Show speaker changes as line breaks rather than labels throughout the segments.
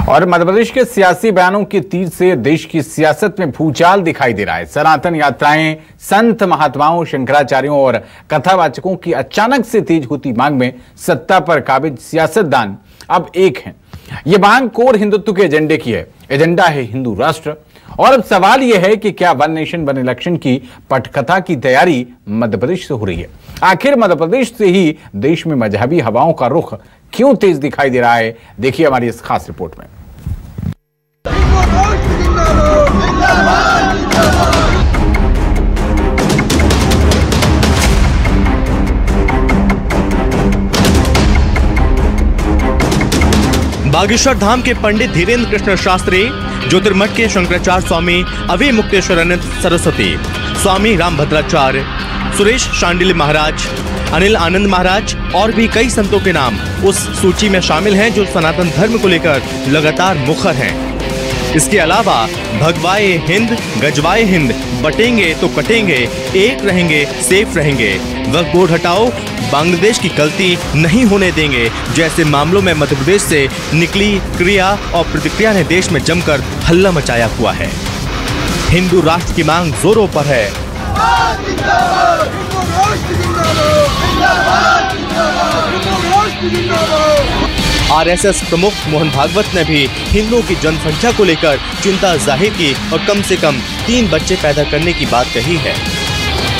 और मध्य प्रदेश के सियासी बयानों की तीर से देश की सियासत में भूचाल दिखाई दे रहा है। सनातन यात्राएं, संत महात्माओं, शंकराचार्यों और कथावाचकों की अचानक से तेज होती मांग में सत्ता पर काबिज सियासतदान अब एक हैं। ये मांग कोर हिंदुत्व के एजेंडे की है। एजेंडा है हिंदू राष्ट्र। और अब सवाल यह है कि क्या वन नेशन वन इलेक्शन की पटकथा की तैयारी मध्य प्रदेश से हो रही है? आखिर मध्य प्रदेश से ही देश में मजहबी हवाओं का रुख क्यों तेज दिखाई दे रहा है? देखिए हमारी इस खास रिपोर्ट में।
बागेश्वर धाम के पंडित धीरेन्द्र कृष्ण शास्त्री, ज्योतिर्मठ के शंकराचार्य स्वामी अवि मुक्तेश्वरानंद सरस्वती, स्वामी रामभद्राचार्य, सुरेश शांडिल्य महाराज, अनिल आनंद महाराज और भी कई संतों के नाम उस सूची में शामिल हैं जो सनातन धर्म को लेकर लगातार मुखर हैं। इसके अलावा भगवाए हिंद, गजवाए हिंद, बटेंगे तो कटेंगे, एक रहेंगे, सेफ रहेंगे, वक्फ बोर्ड हटाओ, बांग्लादेश की गलती नहीं होने देंगे जैसे मामलों में मध्य प्रदेश से निकली क्रिया और प्रतिक्रिया ने देश में जमकर हल्ला मचाया हुआ है। हिंदू राष्ट्र की मांग जोरों पर है। आरएसएस प्रमुख मोहन भागवत ने भी हिंदुओं की जनसंख्या को लेकर चिंता जाहिर की और कम से कम 3 बच्चे पैदा करने की बात कही है।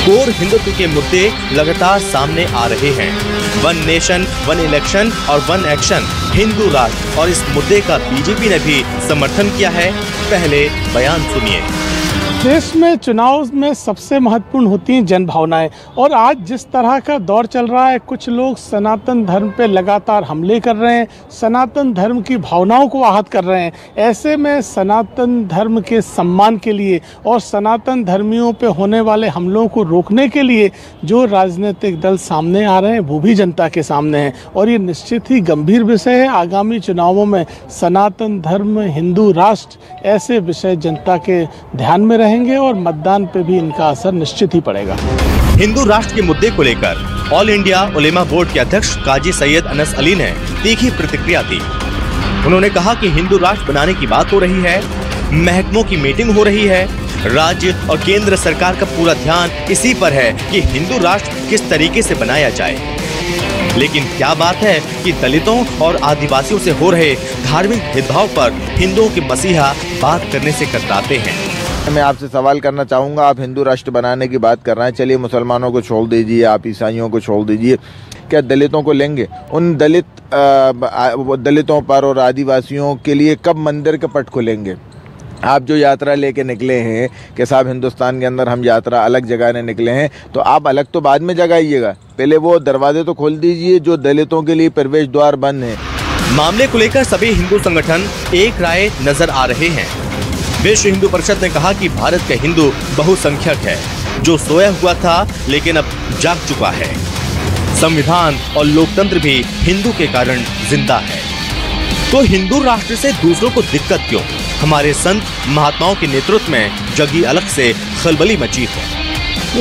कोर हिंदुत्व के मुद्दे लगातार सामने आ रहे हैं। वन नेशन वन इलेक्शन और वन एक्शन, हिंदू राष्ट्र, और इस मुद्दे का बीजेपी ने भी समर्थन किया है। पहले बयान सुनिए।
देश में चुनाव में सबसे महत्वपूर्ण होती हैं जनभावनाएं, और आज जिस तरह का दौर चल रहा है, कुछ लोग सनातन धर्म पे लगातार हमले कर रहे हैं, सनातन धर्म की भावनाओं को आहत कर रहे हैं। ऐसे में सनातन धर्म के सम्मान के लिए और सनातन धर्मियों पे होने वाले हमलों को रोकने के लिए जो राजनीतिक दल सामने आ रहे हैं वो भी जनता के सामने हैं, और ये निश्चित ही गंभीर विषय है। आगामी चुनावों में सनातन धर्म, हिंदू राष्ट्र, ऐसे विषय जनता के ध्यान में रहेंगे और मतदान पे भी इनका असर निश्चित ही पड़ेगा।
हिंदू राष्ट्र के मुद्दे को लेकर ऑल इंडिया उलेमा बोर्ड के अध्यक्ष काजी सैयद अनस अली ने तीखी प्रतिक्रिया दी। उन्होंने कहा कि हिंदू राष्ट्र बनाने की बात हो रही है, महकमों की मीटिंग हो रही है, राज्य और केंद्र सरकार का पूरा ध्यान इसी पर है कि हिंदू राष्ट्र किस तरीके से बनाया जाए। लेकिन क्या बात है कि दलितों और आदिवासियों से हो रहे धार्मिक भेदभाव पर हिंदुओं के मसीहा बात करने से कतराते हैं।
मैं आपसे सवाल करना चाहूँगा, आप हिंदू राष्ट्र बनाने की बात कर रहे हैं, चलिए मुसलमानों को छोड़ दीजिए, आप ईसाइयों को छोड़ दीजिए, क्या दलितों को लेंगे? उन दलितों पर और आदिवासियों के लिए कब मंदिर के पट खुलेंगे? आप जो यात्रा लेके निकले हैं कि साहब हिंदुस्तान के अंदर हम यात्रा अलग जगाने निकले हैं, तो आप अलग तो बाद में जगाइएगा, पहले वो दरवाजे तो खोल दीजिए जो दलितों के लिए प्रवेश द्वार बंद है।
मामले को लेकर सभी हिंदू संगठन एक राय नजर आ रहे हैं। विश्व हिंदू परिषद ने कहा कि भारत का हिंदू बहुसंख्यक है जो सोया हुआ था लेकिन अब जाग चुका है। संविधान और लोकतंत्र भी हिंदू के कारण जिंदा है। तो हिंदू राष्ट्र से दूसरों को दिक्कत क्यों? हमारे संत महात्माओं के नेतृत्व में जगी अलग से खलबली मची है।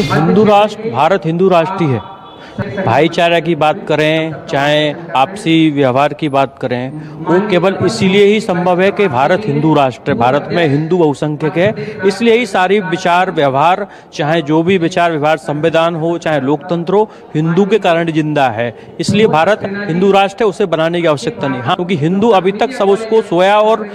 हिंदू राष्ट्र, भारत हिंदू राष्ट्र ही है। भाईचारा की बात करें, चाहे आपसी व्यवहार की बात करें, वो केवल इसीलिए ही संभव है कि भारत हिंदू राष्ट्र है, भारत में हिंदू बहुसंख्यक है। इसलिए ही सारी विचार व्यवहार, चाहे जो भी विचार व्यवहार, संविधान हो चाहे लोकतंत्र हो, हिंदू के कारण जिंदा है। इसलिए भारत हिंदू राष्ट्र है, उसे बनाने की आवश्यकता नहीं। हाँ, क्योंकि हिंदू अभी तक सब उसको सोया और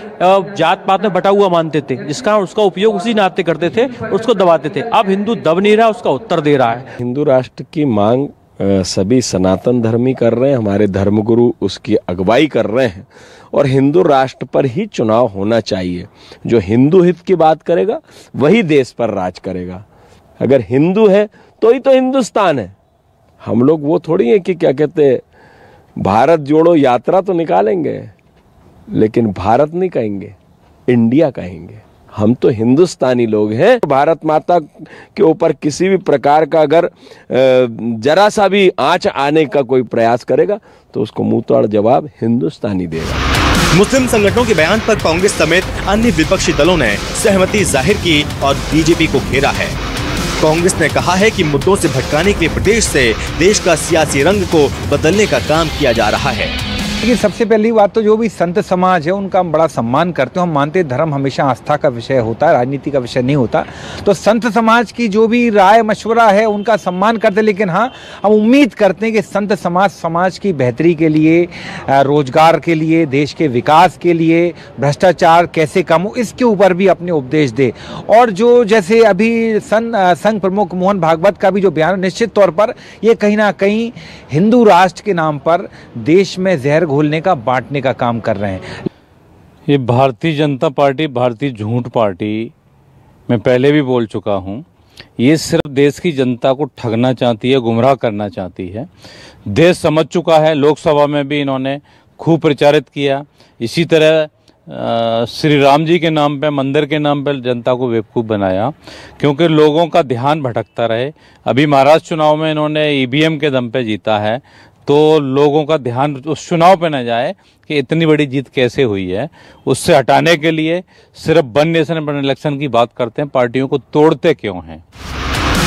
जात पात में बटा हुआ मानते थे, जिसका उसका उपयोग उसी नाते करते थे, उसको दबाते थे। अब हिंदू दब नहीं रहा, उसका उत्तर दे रहा है।
हिंदू राष्ट्र की मांग सभी सनातन धर्मी कर रहे हैं, हमारे धर्मगुरु उसकी अगुवाई कर रहे हैं, और हिंदू राष्ट्र पर ही चुनाव होना चाहिए। जो हिंदू हित की बात करेगा वही देश पर राज करेगा। अगर हिंदू है तो ही तो हिंदुस्तान है। हम लोग वो थोड़ी है कि क्या कहते हैं, भारत जोड़ो यात्रा तो निकालेंगे लेकिन भारत नहीं कहेंगे, इंडिया कहेंगे। हम तो हिंदुस्तानी लोग हैं। भारत माता के ऊपर किसी भी प्रकार का अगर जरा सा भी आंच आने का कोई प्रयास करेगा तो उसको मुंह तोड़ जवाब हिंदुस्तानी देगा।
मुस्लिम संगठनों के बयान पर कांग्रेस समेत अन्य विपक्षी दलों ने सहमति जाहिर की और बीजेपी को घेरा है। कांग्रेस ने कहा है कि मुद्दों से भटकाने के लिए प्रदेश से देश का सियासी रंग को बदलने का काम किया जा रहा है।
देखिए, सबसे पहली बात तो जो भी संत समाज है उनका हम बड़ा सम्मान करते हैं। हम मानते हैं धर्म हमेशा आस्था का विषय होता है, राजनीति का विषय नहीं होता। तो संत समाज की जो भी राय मशवरा है उनका सम्मान करते हैं, लेकिन हाँ, हम उम्मीद करते हैं कि संत समाज की बेहतरी के लिए, रोजगार के लिए, देश के विकास के लिए, भ्रष्टाचार कैसे कम हो, इसके ऊपर भी अपने उपदेश दे। और जो जैसे अभी संघ प्रमुख मोहन भागवत का भी जो बयान, निश्चित तौर पर ये कहीं ना कहीं हिंदू राष्ट्र के नाम पर देश में जहर घोलने का, बांटने का काम कर रहे हैं।
ये भारतीय जनता पार्टी भारतीय झूठ पार्टी, मैं पहले भी बोल चुका हूँ, ये सिर्फ देश की जनता को ठगना चाहती है, गुमराह करना चाहती है। देश समझ चुका है, लोकसभा में भी इन्होंने खूब प्रचारित किया। इसी तरह श्री राम जी के नाम पे, मंदिर के नाम पे जनता को बेवकूफ़ बनाया, क्योंकि लोगों का ध्यान भटकता रहे। अभी महाराष्ट्र चुनाव में इन्होंने ईवीएम के दम पे जीता है, तो लोगों का ध्यान उस चुनाव पे न जाए कि इतनी बड़ी जीत कैसे हुई है। उससे हटाने के लिए सिर्फ वन नेशन वन इलेक्शन की बात करते हैं, पार्टियों को तोड़ते क्यों हैं।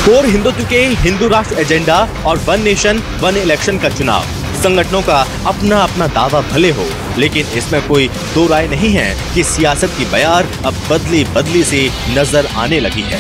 कोर हिंदुत्व के हिंदू राष्ट्र एजेंडा और वन नेशन वन इलेक्शन का चुनाव, संगठनों का अपना अपना दावा भले हो, लेकिन इसमें कोई दो राय नहीं है कि सियासत की बयार अब बदली बदली से नजर आने लगी है।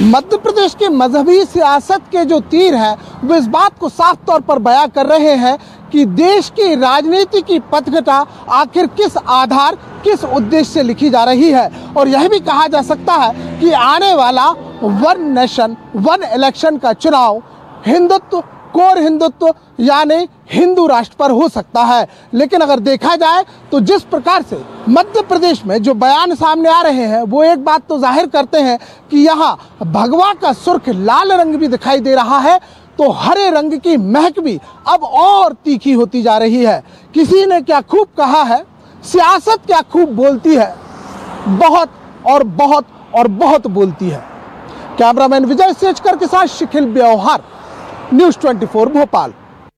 मध्य प्रदेश की मजहबी सियासत के जो तीर हैं वो इस बात को साफ तौर पर बयां कर रहे हैं कि देश की राजनीति की पथघटा आखिर किस आधार, किस उद्देश्य से लिखी जा रही है। और यह भी कहा जा सकता है कि आने वाला वन नेशन वन इलेक्शन का चुनाव हिंदुत्व, कोर हिंदुत्व यानी हिंदू राष्ट्र पर हो सकता है। लेकिन अगर देखा जाए तो जिस प्रकार से मध्य प्रदेश में जो बयान सामने आ रहे हैं वो एक बात तो जाहिर करते हैं कि यहाँ भगवा का सुर्ख लाल रंग भी दिखाई दे रहा है, तो हरे रंग की महक भी अब और तीखी होती जा रही है। किसी ने क्या खूब कहा है, सियासत क्या खूब बोलती है, बहुत और बहुत और बहुत बोलती है। कैमरामैन विजय सेचकर के साथ शिखिल ब्यौहार, न्यूज़ 24 भोपाल।